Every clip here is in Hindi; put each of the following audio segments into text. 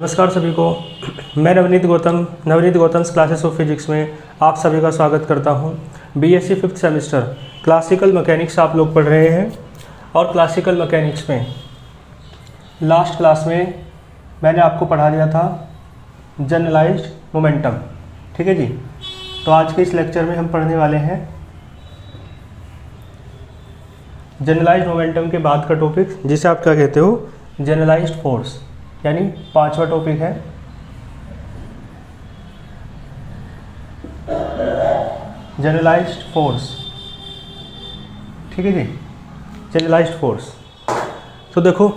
नमस्कार सभी को। मैं Navneet Gautam's classes of physics में आप सभी का स्वागत करता हूं। BSc 5th semester classical mechanics आप लोग पढ़ रहे हैं और क्लासिकल मैकेनिक्स में लास्ट क्लास में मैंने आपको पढ़ा दिया था जनरलाइज्ड मोमेंटम। ठीक है जी। तो आज के इस लेक्चर में हम पढ़ने वाले हैं जनरलाइज्ड मोमेंटम के बाद का टॉपिक जिसे आप क्या कहते हो, जनरलाइज्ड फोर्स, यानी 5वां टॉपिक है जनरलाइज्ड फोर्स। ठीक है जी, जनरलाइज्ड फोर्स। तो देखो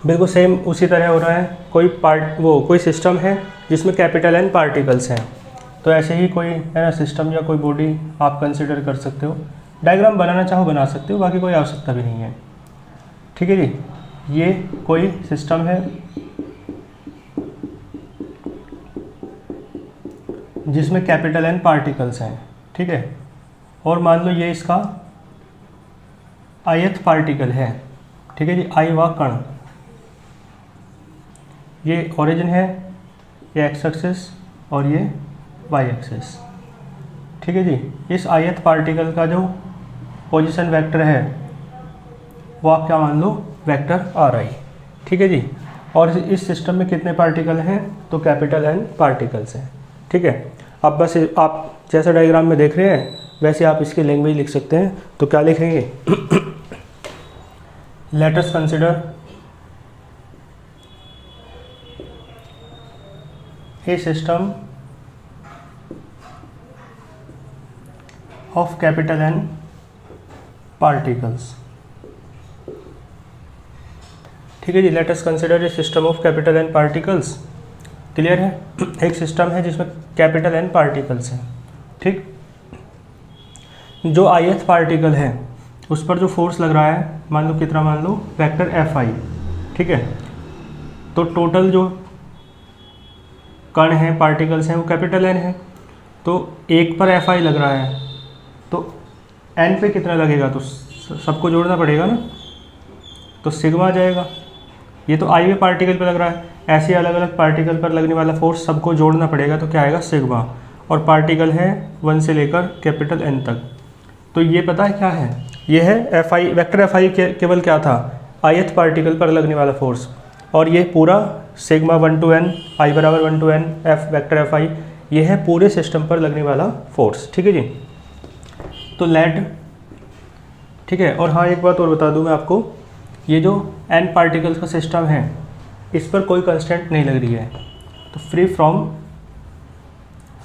बिल्कुल सेम उसी तरह हो रहा है। कोई सिस्टम है जिसमें कैपिटल एन पार्टिकल्स हैं, तो ऐसे ही कोई है ना सिस्टम या कोई बॉडी आप कंसिडर कर सकते हो। डायग्राम बनाना चाहो बना सकते हो, बाकी कोई आवश्यकता भी नहीं है। ठीक है जी। ये कोई सिस्टम है जिसमें कैपिटल एन पार्टिकल्स हैं। ठीक है। और मान लो ये इसका ith पार्टिकल है। ठीक है जी। आई व कण, ये ओरिजिन है, ये एक्स एक्सिस और ये वाई एक्सिस। ठीक है जी। इस ith पार्टिकल का जो पोजीशन वेक्टर है वो आप क्या मान लो, वेक्टर आर आई। ठीक है जी। और इस सिस्टम में कितने पार्टिकल हैं, तो कैपिटल एन पार्टिकल्स हैं। ठीक है। अब बस आप जैसा डायग्राम में देख रहे हैं वैसे आप इसकी लैंग्वेज लिख सकते हैं। तो क्या लिखेंगे let us consider a system of capital N particles. ठीक है जी। Let us consider a system of capital N particles. Clear है। एक सिस्टम है जिसमें कैपिटल एन पार्टिकल्स हैं। ठीक। जो ith पार्टिकल है उस पर जो फोर्स लग रहा है मान लो कितना, मान लो वेक्टर एफ आई। ठीक है। तो टोटल जो कण हैं पार्टिकल्स हैं वो कैपिटल एन है, तो एक पर एफ आई लग रहा है तो एन पे कितना लगेगा, तो सबको जोड़ना पड़ेगा ना, तो सिग्मा आ जाएगा। ये तो आई वे पार्टिकल पे लग रहा है, ऐसे अलग अलग पार्टिकल पर लगने वाला फोर्स सबको जोड़ना पड़ेगा, तो क्या आएगा सिग्मा। और पार्टिकल है 1 से लेकर कैपिटल एन तक। तो ये पता है क्या है, ये है F I, vector F I केवल क्या था, ith पार्टिकल पर लगने वाला फोर्स। और ये पूरा सिग्मा 1 to n, आई बराबर 1 to n F vector F I, ये है पूरे सिस्टम पर लगने वाला फोर्स। ठीक है जी। तो लेट, ठीक है। और हाँ एक बात और बता दूं मैं आपको, ये जो n पार्टिकल्स का सिस्टम है इस पर कोई कंस्टेंट नहीं लग रही है, तो फ्री फ्रॉम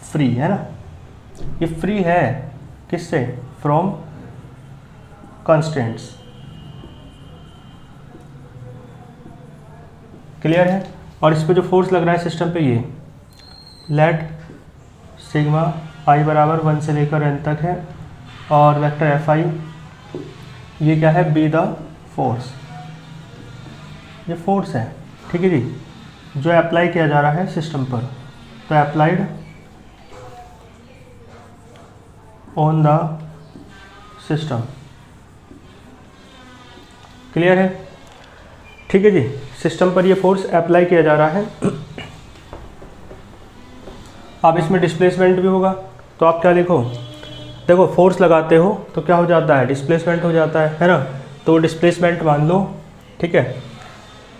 फ्री है ना, ये फ्री है किससे, फ्रॉम कंस्टेंट्स। क्लियर है। और इस पे जो फोर्स लग रहा है सिस्टम पे, ये लेट सिग्मा आई बराबर 1 से लेकर n तक है और वेक्टर एफ आई ये क्या है, बी द फोर्स, ये फोर्स है। ठीक है जी। जो अप्लाई किया जा रहा है सिस्टम पर, तो applied on the system. Clear है। ठीक है जी। सिस्टम पर ये फोर्स अप्लाई किया जा रहा है। अब इसमें डिस्प्लेसमेंट भी होगा, तो आप क्या लिखो, देखो फोर्स लगाते हो तो क्या हो जाता है, डिस्प्लेसमेंट हो जाता है ना। तो डिस्प्लेसमेंट मान लो, ठीक है,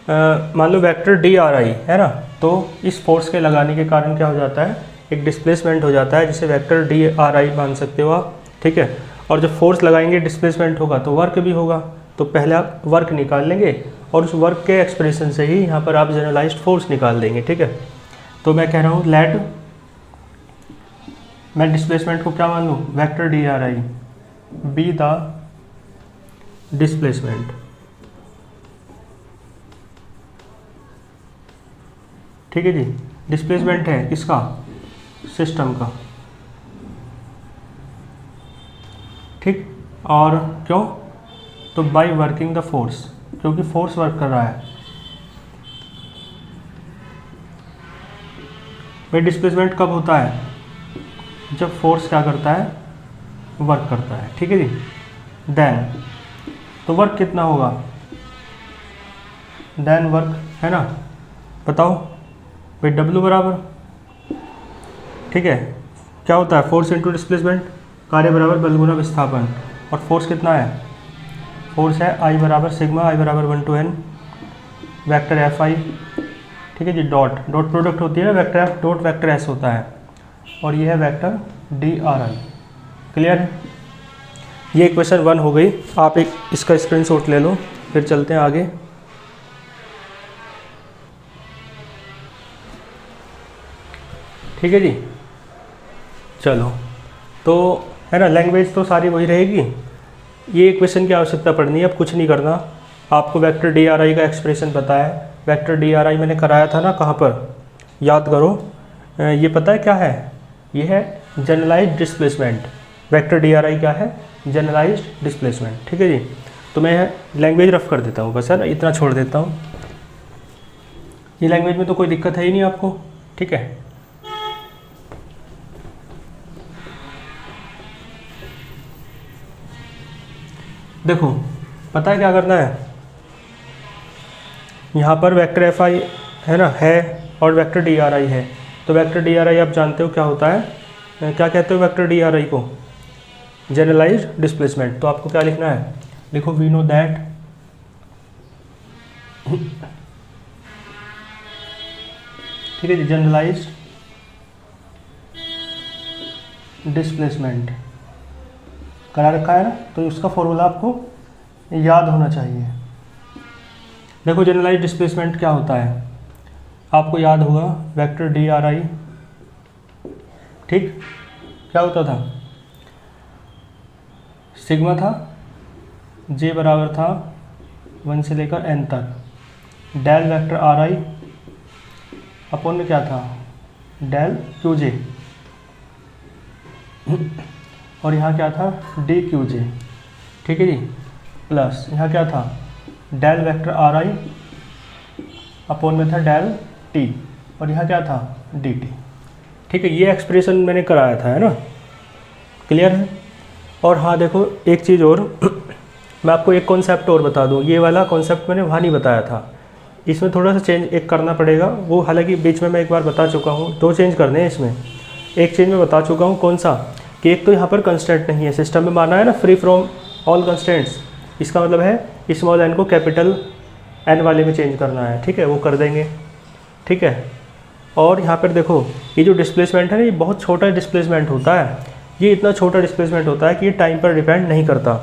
मान लो वेक्टर डी आर आई है ना, तो इस फोर्स के लगाने के कारण क्या हो जाता है, एक डिस्प्लेसमेंट हो जाता है जिसे वेक्टर डी आर आई मान सकते हो आप। ठीक है। और जब फोर्स लगाएंगे डिस्प्लेसमेंट होगा तो वर्क भी होगा, तो पहले आप वर्क निकाल लेंगे और उस वर्क के एक्सप्रेशन से ही यहाँ पर आप जनरलाइज्ड फोर्स निकाल देंगे। ठीक है। तो मैं कह रहा हूँ लेट, मैं डिस्प्लेसमेंट को क्या मान लूँ, vector D R I be the displacement. ठीक है जी। डिस्प्लेसमेंट है किसका, सिस्टम का। ठीक। और क्यों, तो बाय वर्किंग द फोर्स, क्योंकि फोर्स वर्क कर रहा है। भाई डिस्प्लेसमेंट कब होता है, जब फोर्स क्या करता है, वर्क करता है। ठीक है जी। देन तो वर्क कितना होगा, देन वर्क है ना, बताओ भाई W बराबर, ठीक है, क्या होता है फोर्स इंटू डिस्प्लेसमेंट, कार्य बराबर बल गुना विस्थापन, और फोर्स कितना है, फोर्स है I बराबर सिग्मा, I बराबर 1 to n वेक्टर Fi, ठीक है जी, डॉट डॉट प्रोडक्ट होती है ना, vector F dot vector S होता है, और ये है वेक्टर DRI। क्लियर है, ये इक्वेशन 1 हो गई। आप एक इसका स्क्रीनशॉट ले लो, फिर चलते हैं आगे। ठीक है जी, चलो, तो है ना, लैंग्वेज तो सारी वही रहेगी। ये इक्वेशन की आवश्यकता पड़नी है, अब कुछ नहीं करना। आपको वेक्टर DRI का एक्सप्रेशन पता है, वेक्टर DRI मैंने कराया था ना, कहाँ पर, याद करो, ये पता है क्या है, ये है जनरलाइज्ड डिस्प्लेसमेंट। वेक्टर DRI क्या है, जनरलाइज्ड डिस्प्लेसमेंट। ठीक है जी, तो मैं लैंग्वेज रफ कर देता हूँ बस, है ना, इतना छोड़ देता हूँ। ये लैंग्वेज में तो कोई दिक्कत है ही नहीं आपको, ठीक है। देखो, पता है क्या करना है, यहाँ पर वेक्टर Fi है ना, है, और वेक्टर DRI है। तो वेक्टर DRI आप जानते हो क्या होता है, क्या कहते हो वेक्टर DRI को, जनरलाइज्ड डिस्प्लेसमेंट। तो आपको क्या लिखना है, लिखो वी नो दैट ठीक है जी, जनरलाइज्ड डिस्प्लेसमेंट करा रखा है ना, तो उसका फॉर्मूला आपको याद होना चाहिए। देखो जनरलाइज्ड डिस्प्लेसमेंट क्या होता है, आपको याद होगा वेक्टर DRI, ठीक, क्या होता था, सिग्मा था, J बराबर था 1 से लेकर n तक, डेल वेक्टर RI अपॉन में क्या था, डेल QJ, और यहाँ क्या था DQJ, ठीक है जी, प्लस यहाँ क्या था, डेल वेक्टर RI अपॉन में था डेल T, और यहाँ क्या था DT। ठीक है, ये एक्सप्रेशन मैंने कराया था, है ना, क्लियर है। और हाँ देखो एक चीज़ और मैं आपको एक कॉन्सेप्ट और बता दूँ, ये वाला कॉन्सेप्ट मैंने वहाँ नहीं बताया था, इसमें थोड़ा सा चेंज एक करना पड़ेगा। वो हालांकि बीच में मैं एक बार बता चुका हूँ, 2 चेंज करने हैं इसमें। एक चेंज मैं बता चुका हूँ, कौन सा, कि एक तो यहाँ पर कंस्टेंट नहीं है, सिस्टम में माना है ना फ्री फ्रॉम ऑल कंस्टेंट्स, इसका मतलब है स्मॉल n को कैपिटल N वाले में चेंज करना है, ठीक है, वो कर देंगे, ठीक है। और यहाँ पर देखो ये जो डिस्प्लेसमेंट है ना, ये बहुत छोटा डिस्प्लेसमेंट होता है, ये इतना छोटा डिस्प्लेसमेंट होता है कि ये टाइम पर डिपेंड नहीं करता।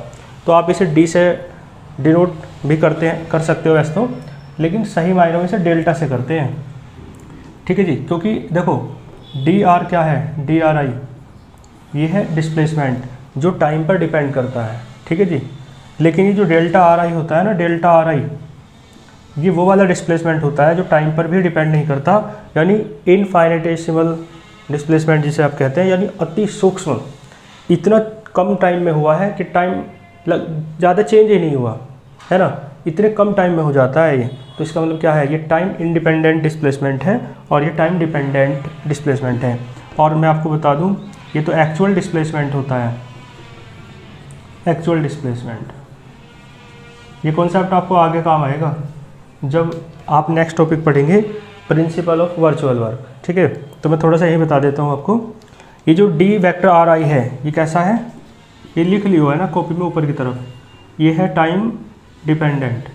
तो आप इसे D से डिनोट भी कर सकते हो वैसे तो, लेकिन सही मायनों में इसे डेल्टा से करते हैं, ठीक है जी, क्योंकि देखो DR क्या है, DRI ये है डिस्प्लेसमेंट जो टाइम पर डिपेंड करता है, ठीक है जी। लेकिन ये जो डेल्टा RI होता है ना, डेल्टा RI ये वो वाला डिस्प्लेसमेंट होता है जो टाइम पर भी डिपेंड नहीं करता, यानी इनफाइनेटेसिमल डिस्प्लेसमेंट जिसे आप कहते हैं, यानी अति सूक्ष्म, इतना कम टाइम में हुआ है कि टाइम ज़्यादा चेंज ही नहीं हुआ, है ना, इतने कम टाइम में हो जाता है ये। तो इसका मतलब क्या है, ये टाइम इंडिपेंडेंट डिस्प्लेसमेंट है और ये टाइम डिपेंडेंट डिस्प्लेसमेंट है। और मैं आपको बता दूं, ये तो एक्चुअल डिस्प्लेसमेंट होता है, एक्चुअल डिस्प्लेसमेंट। ये कॉन्सेप्ट आपको आगे काम आएगा जब आप नेक्स्ट टॉपिक पढ़ेंगे, प्रिंसिपल ऑफ वर्चुअल वर्क, ठीक है। तो मैं थोड़ा सा यही बता देता हूँ आपको, ये जो D वेक्टर RI है ये कैसा है, ये लिख लियो है ना कॉपी में ऊपर की तरफ, ये है टाइम डिपेंडेंट,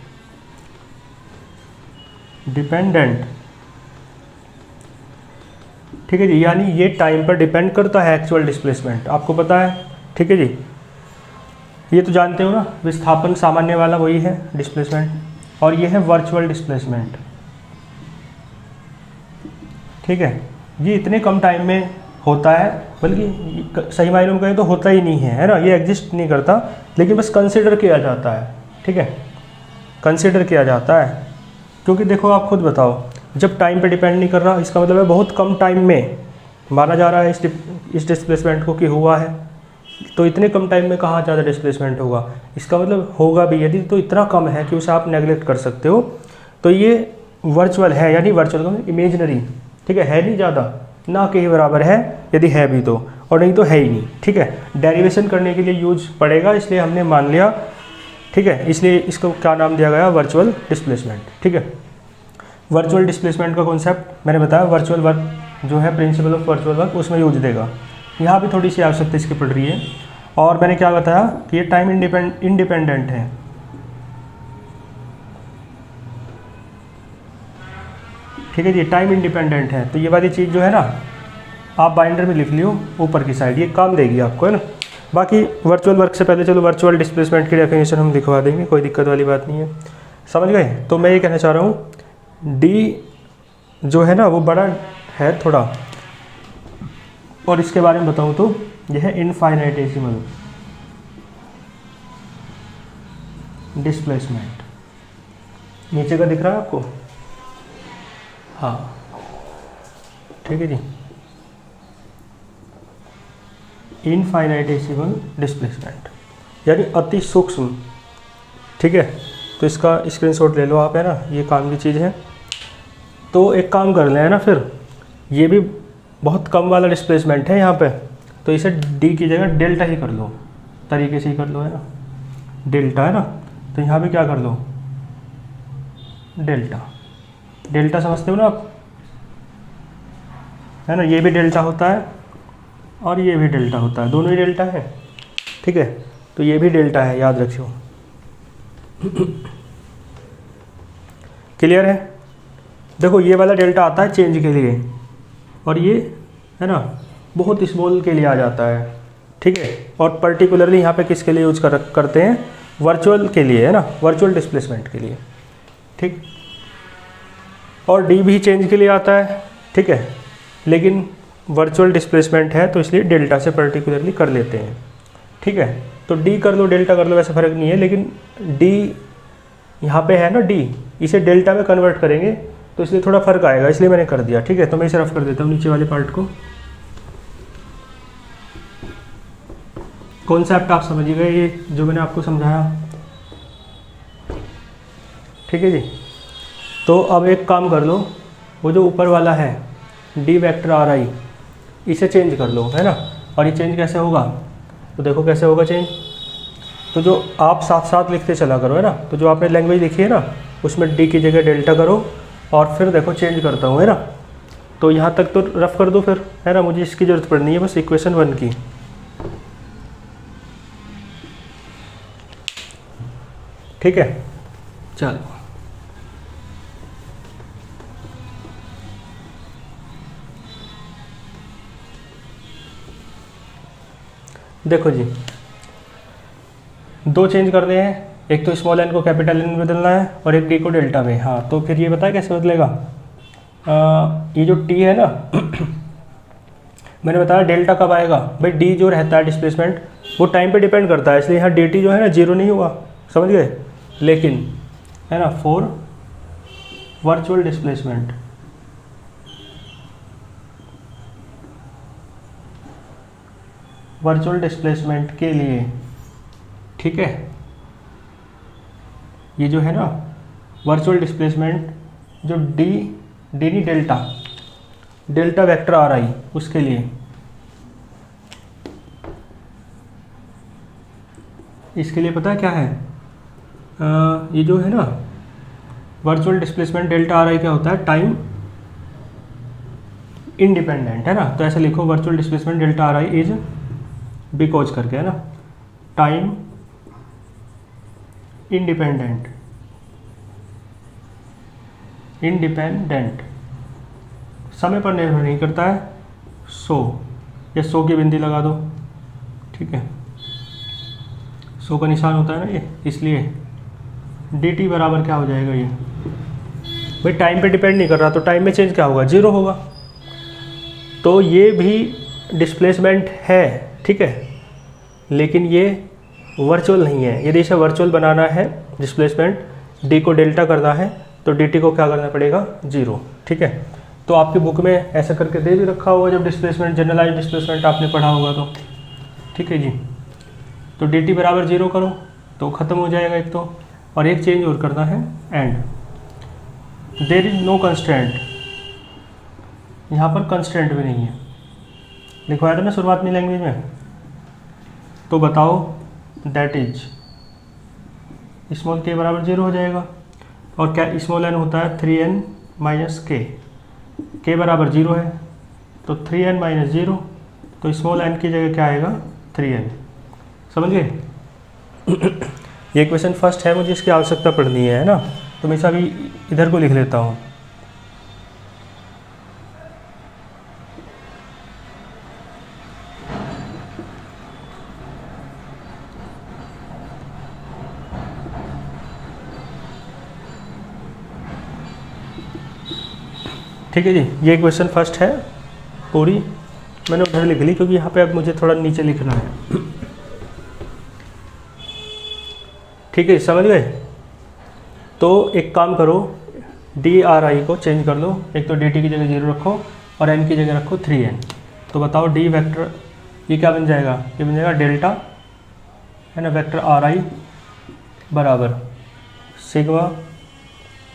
ठीक है जी, यानी ये टाइम पर डिपेंड करता है एक्चुअल डिस्प्लेसमेंट, आपको पता है, ठीक है जी। ये तो जानते हो ना, विस्थापन सामान्य वाला वही है डिस्प्लेसमेंट, और ये है वर्चुअल डिस्प्लेसमेंट, ठीक है। ये इतने कम टाइम में होता है, बल्कि सही मायनों में कहें तो होता ही नहीं है ना, ये एग्जिस्ट नहीं करता, लेकिन बस कंसिडर किया जाता है, ठीक है, कंसिडर किया जाता है। क्योंकि देखो आप खुद बताओ, जब टाइम पे डिपेंड नहीं कर रहा, इसका मतलब है बहुत कम टाइम में माना जा रहा है इस डिस्प्लेसमेंट को कि हुआ है, तो इतने कम टाइम में कहाँ ज़्यादा डिस्प्लेसमेंट होगा, इसका मतलब होगा भी यदि तो इतना कम है कि उसे आप नेगलेक्ट कर सकते हो। तो ये वर्चुअल है, यानी वर्चुअल इमेजनरी, ठीक है नहीं ज़्यादा, ना के ही बराबर है यदि है भी तो, और नहीं तो है ही नहीं, ठीक है। डेरिवेशन करने के लिए यूज पड़ेगा, इसलिए हमने मान लिया, ठीक है, इसलिए इसको क्या नाम दिया गया, वर्चुअल डिस्प्लेसमेंट, ठीक है। वर्चुअल डिस्प्लेसमेंट का कॉन्सेप्ट मैंने बताया, वर्चुअल वर्क जो है प्रिंसिपल ऑफ वर्चुअल वर्क उसमें यूज देगा। यहाँ भी थोड़ी सी आवश्यकता इसकी पड़ रही है। और मैंने क्या बताया कि ये टाइम इंडिपेंडेंट है। ठीक है जी, टाइम इंडिपेंडेंट है। तो ये वाली चीज़ जो है ना आप बाइंडर में लिख लियो ऊपर की साइड, ये काम देगी आपको, है ना। बाकी वर्चुअल वर्क से पहले चलो वर्चुअल डिस्प्लेसमेंट की डेफिनेशन हम दिखवा देंगे, कोई दिक्कत वाली बात नहीं है, समझ गए। तो मैं ये कहना चाह रहा हूँ डी जो है ना वो बड़ा है थोड़ा, और इसके बारे में बताऊँ तो यह है इनफाइनाइटेसिमल डिस्प्लेसमेंट। नीचे का दिख रहा है आपको? हाँ ठीक है जी, इनफाइनाइटेसिमल डिस्प्लेसमेंट यानी अति सूक्ष्म। ठीक है, तो इसका स्क्रीनशॉट ले लो आप, है ना, ये काम की चीज़ है। तो एक काम कर लें, है ना, फिर ये भी बहुत कम वाला डिस्प्लेसमेंट है यहाँ पे, तो इसे डी की जगह डेल्टा ही कर लो, तरीके से ही कर लो, है ना, डेल्टा, है ना। तो यहाँ पे क्या कर लो, डेल्टा। डेल्टा समझते हो ना आप, है ना, ये भी डेल्टा होता है और ये भी डेल्टा होता है, दोनों ही डेल्टा है। ठीक है, तो ये भी डेल्टा है, याद रखियो। क्लियर है? देखो ये वाला डेल्टा आता है चेंज के लिए, और ये है ना बहुत स्मॉल के लिए आ जाता है। ठीक है, और पर्टिकुलरली यहाँ पे किसके लिए यूज करते हैं, वर्चुअल के लिए, है ना, वर्चुअल डिस्प्लेसमेंट के लिए। ठीक, और डी भी चेंज के लिए आता है। ठीक है, लेकिन वर्चुअल डिस्प्लेसमेंट है तो इसलिए डेल्टा से पर्टिकुलरली कर लेते हैं। ठीक है, तो डी कर लो डेल्टा कर लो, वैसे फ़र्क नहीं है, लेकिन डी यहाँ पे है ना, डी इसे डेल्टा में कन्वर्ट करेंगे तो इसलिए थोड़ा फर्क आएगा, इसलिए मैंने कर दिया। ठीक है, तो मैं इसे रफ कर देता हूँ नीचे वाले पार्ट को। कॉन्सेप्ट आप समझ गए ये जो मैंने आपको समझाया? ठीक है जी, तो अब एक काम कर लो, वो जो ऊपर वाला है डी वेक्टर आर आई, इसे चेंज कर लो, है ना। और ये चेंज कैसे होगा, तो देखो कैसे होगा चेंज। तो जो आप साथ साथ लिखते चला करो, है ना, तो जो आपने लैंग्वेज लिखी है ना उसमें डी की जगह डेल्टा करो, और फिर देखो चेंज करता हूँ, है ना। तो यहाँ तक तो रफ कर दो फिर, है ना, मुझे इसकी ज़रूरत पड़नी है बस इक्वेशन 1 की। ठीक है, चलो देखो जी, दो चेंज करने हैं, एक तो स्मॉल एन को कैपिटल एन में बदलना है और एक डी को डेल्टा में। हाँ, तो फिर ये बताया कैसे बदलेगा। ये जो टी है ना मैंने बताया डेल्टा कब आएगा भाई, डी जो रहता है डिस्प्लेसमेंट वो टाइम पे डिपेंड करता है, इसलिए यहाँ डी टी जो है ना जीरो नहीं हुआ, समझ गए। लेकिन है ना फॉर वर्चुअल डिस्प्लेसमेंट के लिए, ठीक है, ये जो है ना वर्चुअल डिस्प्लेसमेंट जो डी नहीं डेल्टा वेक्टर आ रहा है उसके लिए, इसके लिए पता है क्या है, ये जो है ना वर्चुअल डिस्प्लेसमेंट डेल्टा आर आई क्या होता है, टाइम इंडिपेंडेंट, है ना। तो ऐसे लिखो virtual displacement delta R I is because करके, है ना, टाइम इंडिपेंडेंट समय पर निर्भर नहीं करता है। सो या सो की बिंदी लगा दो, ठीक है, सो का निशान होता है ना ये, इसलिए डी टी बराबर क्या हो जाएगा, ये भाई टाइम पे डिपेंड नहीं कर रहा तो टाइम में चेंज क्या होगा, जीरो होगा। तो ये भी डिस्प्लेसमेंट है, ठीक है, लेकिन ये वर्चुअल नहीं है। यदि इसे वर्चुअल बनाना है डिस्प्लेसमेंट डी को डेल्टा करना है तो डी टी को क्या करना पड़ेगा, जीरो। ठीक है, तो आपकी बुक में ऐसा करके दे भी रखा होगा जब डिस्प्लेसमेंट जनरलाइज डिस्प्लेसमेंट आपने पढ़ा होगा तो, ठीक है जी। तो डी टी बराबर जीरो करो तो ख़त्म हो जाएगा एक तो, और एक चेंज और करना है and there is no constraint, यहाँ पर कंस्ट्रेंट भी नहीं है, लिखवाया था ना शुरुआत में लैंग्वेज में। तो बताओ दैट इज स्मॉल के बराबर जीरो हो जाएगा, और क्या स्मॉल एन होता है 3n माइनस के बराबर 0 है, तो 3n माइनस 0, तो स्मॉल n की जगह क्या आएगा 3n। समझ गए? ये क्वेश्चन फर्स्ट है, मुझे इसकी आवश्यकता पड़नी है ना, तो मैं अभी इधर को लिख लेता हूँ। ठीक है जी, ये क्वेश्चन फर्स्ट है, पूरी मैंने उधर लिख ली क्योंकि यहाँ पे अब मुझे थोड़ा नीचे लिखना है। ठीक है, समझ गए? तो एक काम करो, DRI को चेंज कर लो, एक तो DT की जगह 0 रखो और n की जगह रखो 3n। तो बताओ D वेक्टर ये क्या बन जाएगा? ये बन जाएगा डेल्टा, है ना, वेक्टर RI बराबर सिग्मा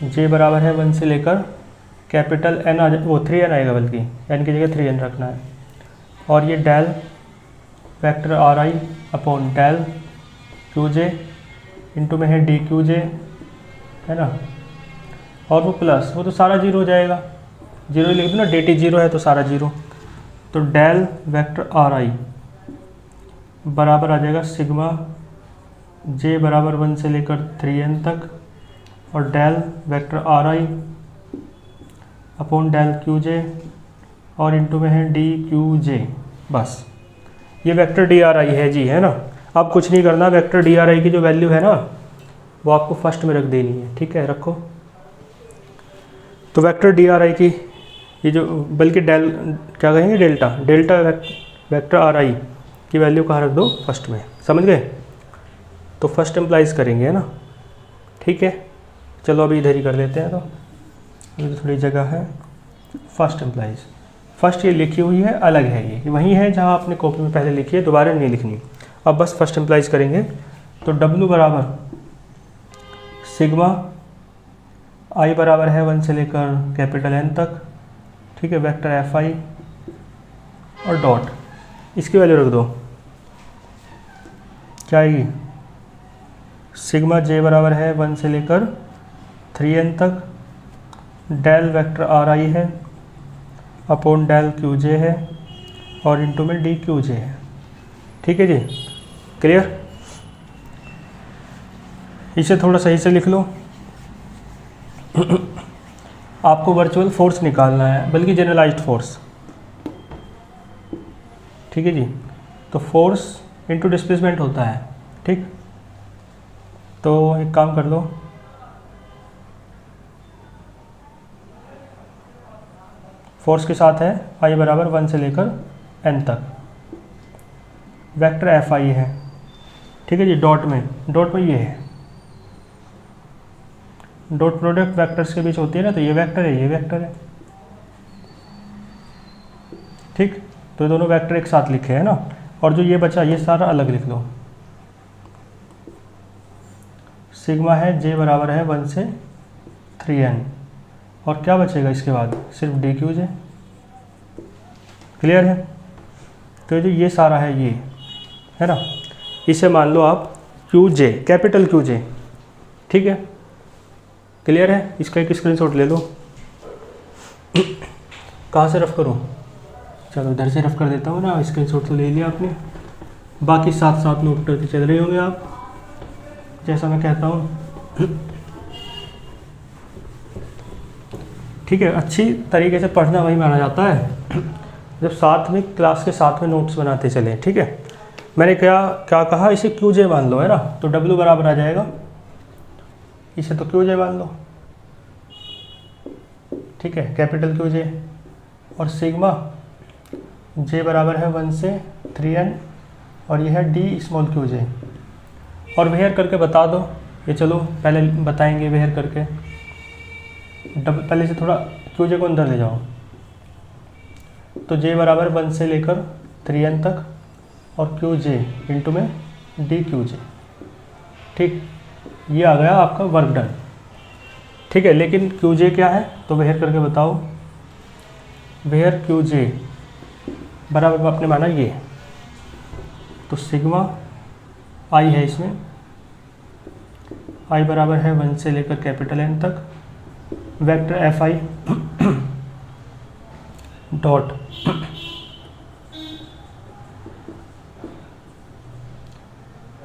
J बराबर है 1 से लेकर कैपिटल N आ जाए, वो 3n आएगा, बल्कि n की जगह 3n रखना है, और ये del vector RI upon del QJ into में है DQJ, है ना, और वो प्लस, वो तो सारा 0 हो जाएगा, 0 लिख दो ना, DT 0 है तो सारा 0, तो डेल वेक्टर RI बराबर आ जाएगा सिग्मा J बराबर 1 से लेकर 3n तक, और del vector RI upon del QJ और इंटू में है DQJ। बस ये वेक्टर DRI है जी, है ना। अब कुछ नहीं करना, वेक्टर DRI की जो वैल्यू है ना वो आपको फर्स्ट में रख देनी है। ठीक है, रखो। तो वेक्टर DRI की ये जो, बल्कि डेल क्या कहेंगे, डेल्टा वेक्टर RI की वैल्यू कहाँ रख दो? फर्स्ट में। समझ गए? तो फर्स्ट एम्प्लाइज करेंगे, है ना। ठीक है, चलो अभी इधर ही कर लेते हैं, तो ये थोड़ी जगह है। फर्स्ट एम्प्लाइज, फर्स्ट ये लिखी हुई है, अलग है, ये वही है जहाँ आपने कॉपी में पहले लिखी है, दोबारा नहीं लिखनी। अब बस फर्स्ट एम्प्लाइज करेंगे, तो W बराबर सिग्मा I बराबर है 1 से लेकर कैपिटल N तक, ठीक है, वेक्टर FI और डॉट, इसकी वैल्यू रख दो, क्या आएगी? सिग्मा J बराबर है 1 से लेकर 3n तक, डेल वेक्टर RI है अपॉन डेल QJ है और इंटू में DQJ है। ठीक है जी, क्लियर? इसे थोड़ा सही से लिख लो। आपको वर्चुअल फोर्स निकालना है, बल्कि जनरलाइज्ड फोर्स। ठीक है जी, तो फोर्स इंटू डिस्प्लेसमेंट होता है। ठीक, तो एक काम कर लो, फोर्स के साथ है I बराबर 1 से लेकर n तक, वेक्टर FI है। ठीक है जी, डॉट में ये है, डॉट प्रोडक्ट वेक्टर्स के बीच होती है ना, तो ये वेक्टर है, ये वेक्टर है। ठीक, तो दोनों वेक्टर एक साथ लिखे हैं ना, और जो ये बचा ये सारा अलग लिख लो। सिग्मा है J बराबर है 1 से 3n, और क्या बचेगा इसके बाद? सिर्फ DQJ। क्लियर है? तो ये सारा है, ये है ना, इसे मान लो आप QJ, कैपिटल QJ। ठीक है, क्लियर है? इसका एक स्क्रीनशॉट ले लो। कहाँ से रफ करूँ? चलो इधर से रफ कर देता हूँ ना, स्क्रीनशॉट तो ले लिया आपने, बाकी साथ साथ नोट करके चल रहे होंगे आप, जैसा मैं कहता हूँ। ठीक है, अच्छी तरीके से पढ़ना वही माना जाता है जब साथ में क्लास के साथ में नोट्स बनाते चलें। ठीक है, मैंने क्या कहा, इसे QJ मान लो, है ना, तो W बराबर आ जाएगा, इसे तो QJ मान लो। ठीक है, कैपिटल QJ, और सिग्मा J बराबर है 1 से 3n, और यह है D स्मॉल QJ। और वेयर करके बता दो, ये चलो पहले बताएंगे वेयर करके। पहले से थोड़ा QJ को अंदर ले जाओ, तो J बराबर 1 से लेकर 3n तक, और QJ इंटू में DQJ। ठीक, ये आ गया आपका वर्क डन। ठीक है, लेकिन QJ क्या है, तो वेयर करके बताओ। वेयर QJ बराबर आपने माना ये, तो सिग्मा I है इसमें, I बराबर है 1 से लेकर कैपिटल N तक, वेक्टर एफ आई डॉट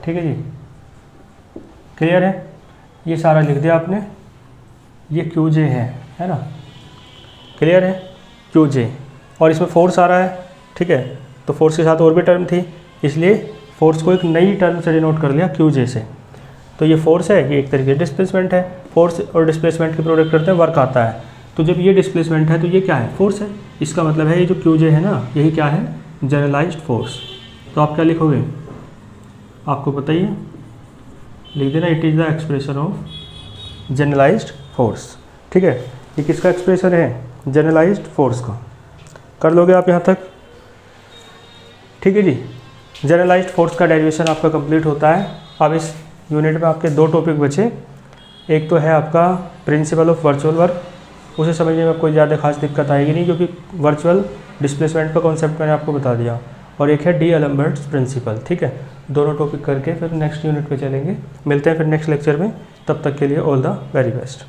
ठीक है जी, क्लियर है। ये सारा लिख दिया आपने, ये क्यू जे है ना, क्लियर है, क्यू जे। और इसमें फोर्स आ रहा है, ठीक है, तो फोर्स के साथ और भी टर्म थी, इसलिए फोर्स को एक नई टर्म से डिनोट कर लिया क्यू जे से। तो ये फोर्स है, ये एक तरीके से डिस्प्लेसमेंट है। फोर्स और डिस्प्लेसमेंट के प्रोडक्ट करते हैं, वर्क आता है। तो जब ये डिस्प्लेसमेंट है तो ये क्या है, फोर्स है। इसका मतलब है ये जो क्यू जे है ना, यही क्या है, जनरलाइज्ड फोर्स। तो आप क्या लिखोगे, आपको पता ही है, लिख देना it is the expression of generalised force. ठीक है, ये किसका एक्सप्रेशन है, जनरलाइज्ड फोर्स का। कर लोगे आप यहाँ तक, ठीक है जी। जनरलाइज्ड फोर्स का डेरिवेशन आपका कंप्लीट होता है। अब इस यूनिट में आपके दो टॉपिक बचे, एक तो है आपका प्रिंसिपल ऑफ वर्चुअल वर्क, उसे समझने में कोई ज़्यादा खास दिक्कत आएगी नहीं, क्योंकि वर्चुअल डिस्प्लेसमेंट का कॉन्सेप्ट मैंने आपको बता दिया। और एक है डी एलम्बर्ट्स प्रिंसिपल। ठीक है, दोनों टॉपिक करके फिर नेक्स्ट यूनिट पे चलेंगे। मिलते हैं फिर नेक्स्ट लेक्चर में, तब तक के लिए ऑल द वेरी बेस्ट।